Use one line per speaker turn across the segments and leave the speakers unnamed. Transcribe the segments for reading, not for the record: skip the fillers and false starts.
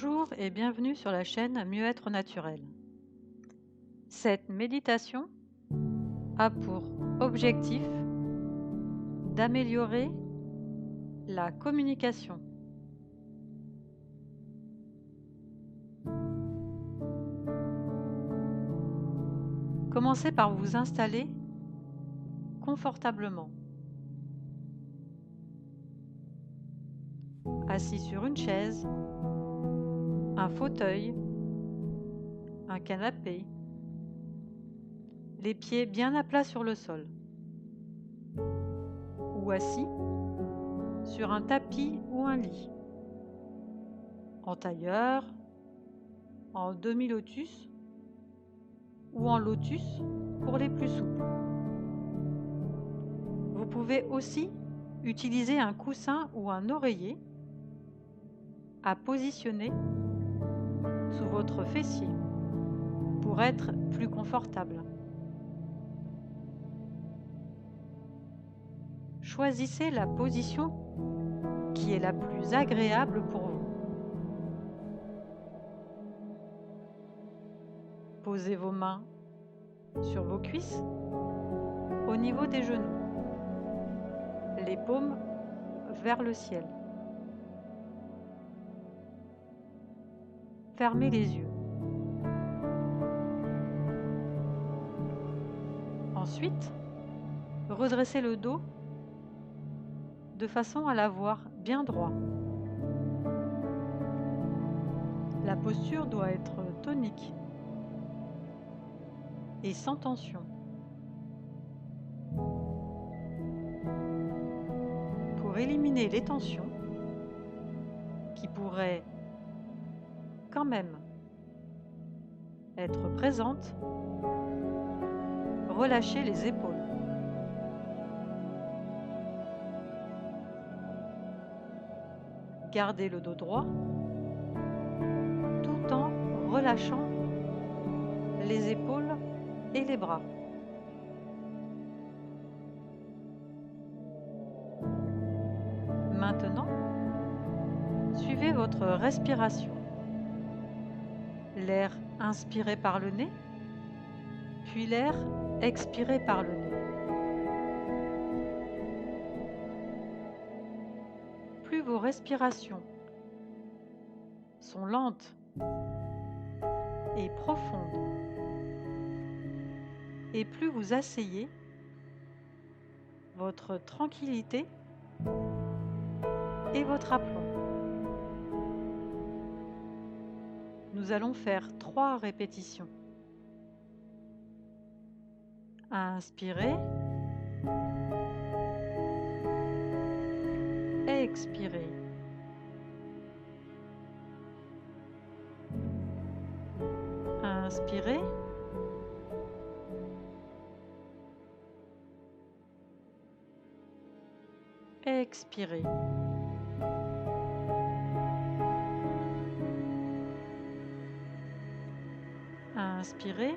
Bonjour et bienvenue sur la chaîne Mieux-être naturel. Cette méditation a pour objectif d'améliorer la communication. Commencez par vous installer confortablement, assis sur une chaise, un fauteuil, un canapé, les pieds bien à plat sur le sol, ou assis sur un tapis ou un lit, en tailleur, en demi-lotus ou en lotus pour les plus souples. Vous pouvez aussi utiliser un coussin ou un oreiller à positionner sous votre fessier pour être plus confortable. Choisissez la position qui est la plus agréable pour vous. Posez vos mains sur vos cuisses au niveau des genoux, les paumes vers le ciel. Fermez les yeux. Ensuite, redressez le dos de façon à l'avoir bien droit. La posture doit être tonique et sans tension. Pour éliminer les tensions qui pourraient quand même être présentes, relâchez les épaules. Gardez le dos droit tout en relâchant les épaules et les bras. Maintenant, suivez votre respiration. L'air inspiré par le nez, puis l'air expiré par le nez. Plus vos respirations sont lentes et profondes, et plus vous asseyez votre tranquillité et votre aplomb. Nous allons faire 3 répétitions. Inspirez, expirez. Inspirez, expirez. Inspirez,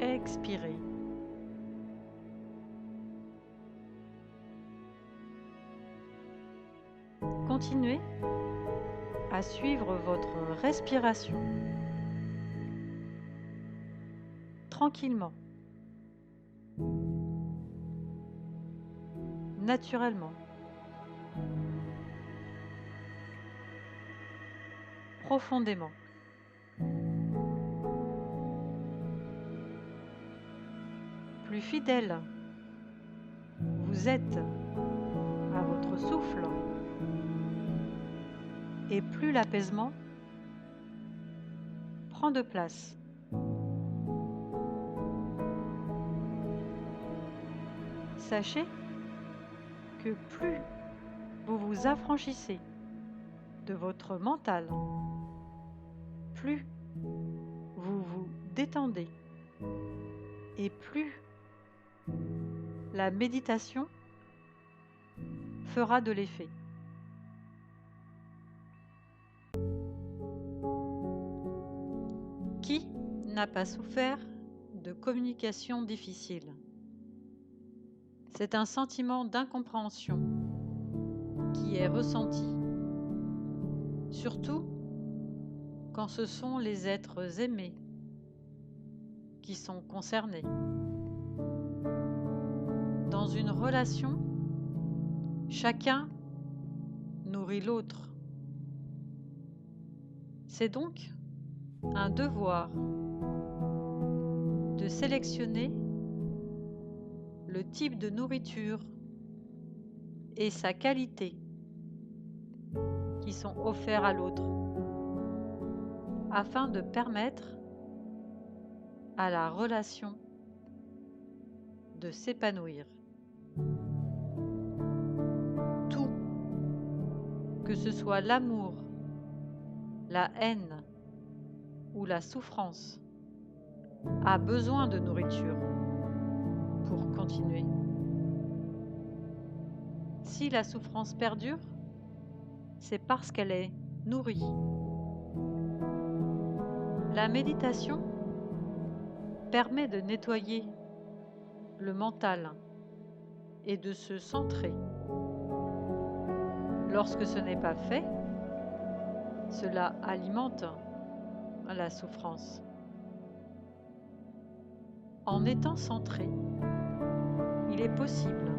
expirez. Continuez à suivre votre respiration tranquillement, naturellement, profondément. Plus fidèle vous êtes à votre souffle, et plus l'apaisement prend de place. Sachez que plus vous vous affranchissez de votre mental, plus vous vous détendez et plus la méditation fera de l'effet. Qui n'a pas souffert de communication difficile? C'est un sentiment d'incompréhension qui est ressenti, surtout quand ce sont les êtres aimés qui sont concernés. Dans une relation, chacun nourrit l'autre. C'est donc un devoir de sélectionner le type de nourriture et sa qualité qui sont offerts à l'autre afin de permettre à la relation de s'épanouir. Tout, que ce soit l'amour, la haine ou la souffrance, a besoin de nourriture pour continuer. Si la souffrance perdure, c'est parce qu'elle est nourrie. La méditation permet de nettoyer le mental et de se centrer. Lorsque ce n'est pas fait, cela alimente la souffrance. En étant centré, il est possible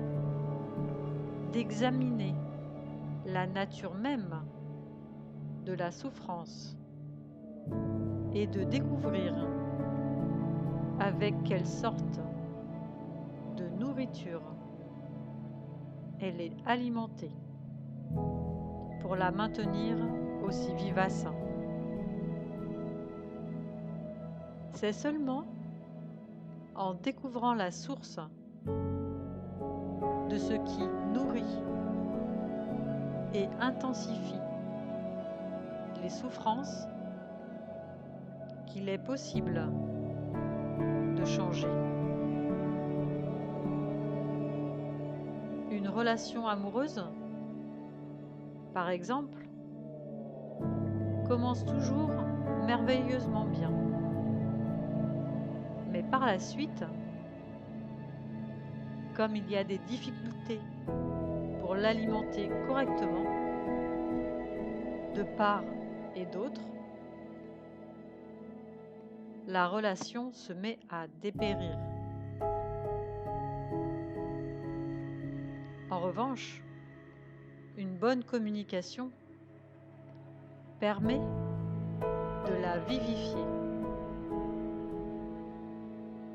d'examiner la nature même de la souffrance et de découvrir avec quelle sorte de nourriture elle est alimentée pour la maintenir aussi vivace. C'est seulement en découvrant la source de ce qui nourrit et intensifie les souffrances qu'il est possible de changer. Une relation amoureuse, par exemple, commence toujours merveilleusement bien. Mais par la suite, comme il y a des difficultés pour l'alimenter correctement, de part et d'autre, la relation se met à dépérir. En revanche, une bonne communication permet de la vivifier.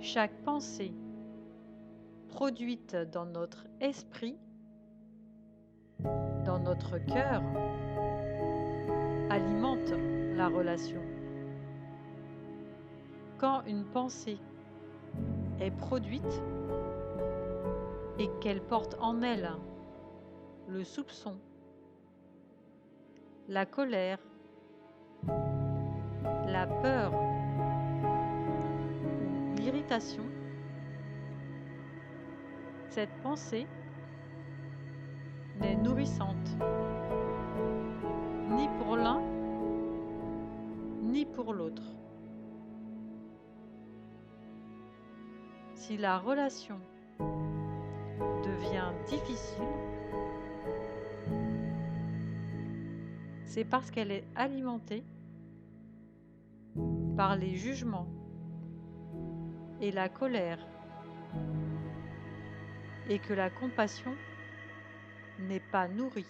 Chaque pensée produite dans notre esprit, dans notre cœur, alimente la relation. Quand une pensée est produite et qu'elle porte en elle le soupçon, la colère, la peur, l'irritation, cette pensée n'est nourrissante ni pour l'un ni pour l'autre. Si la relation devient difficile, c'est parce qu'elle est alimentée par les jugements et la colère, et que la compassion n'est pas nourrie.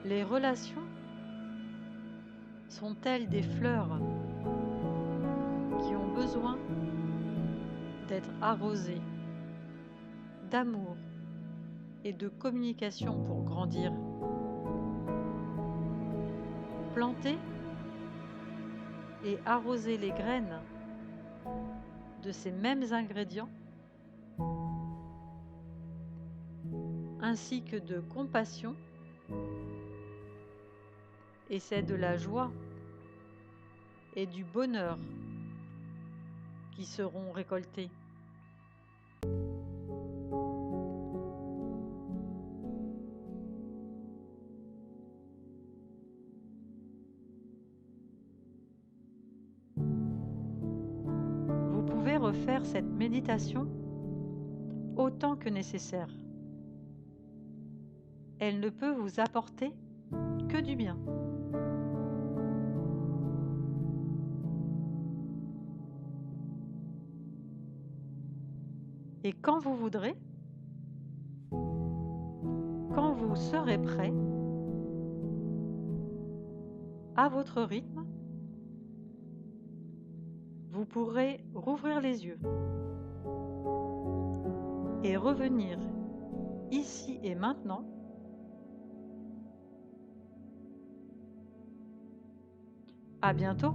Les relations sont-elles des fleurs qui ont besoin d'être arrosées d'amour et de communication pour grandir? Planter et arroser les graines de ces mêmes ingrédients, ainsi que de compassion, et c'est de la joie et du bonheur qui seront récoltés. refaire cette méditation autant que nécessaire. Elle ne peut vous apporter que du bien. Et quand vous voudrez, quand vous serez prêt, à votre rythme, vous pourrez rouvrir les yeux et revenir ici et maintenant à bientôt.